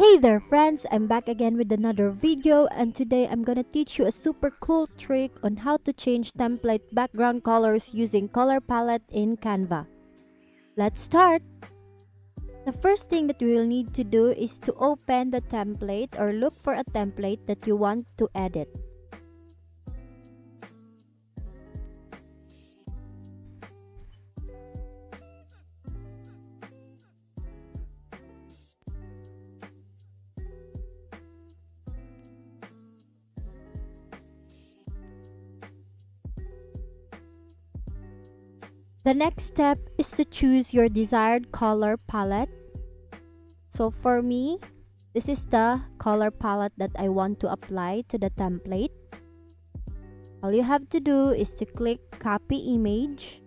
Hey there friends, I'm back again with another video, and today I'm gonna teach you a super cool trick on how to change template background colors using color palette in Canva. Let's start! The first thing that we will need to do is to open the template or look for a template that you want to edit. The next step is to choose your desired color palette. So for me, this is the color palette that I want to apply to the template. All you have to do is to click copy image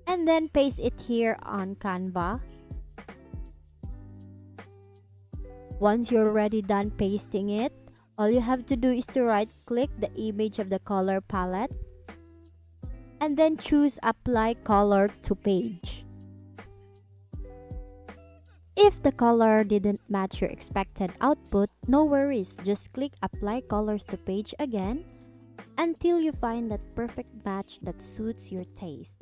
and then paste it here on Canva. Once you're already done pasting it, all you have to do is to right click the image of the color palette and then choose apply color to page. If the color didn't match your expected output, no worries, just click apply colors to page again until you find that perfect match that suits your taste.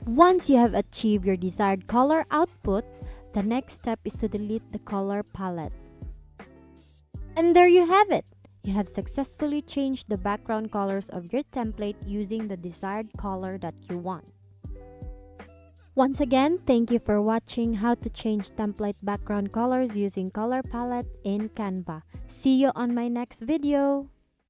Once you have achieved your desired color output, the next step is to delete the color palette. And there you have it! You have successfully changed the background colors of your template using the desired color that you want. Once again, thank you for watching how to change template background colors using color palette in Canva. See you on my next video!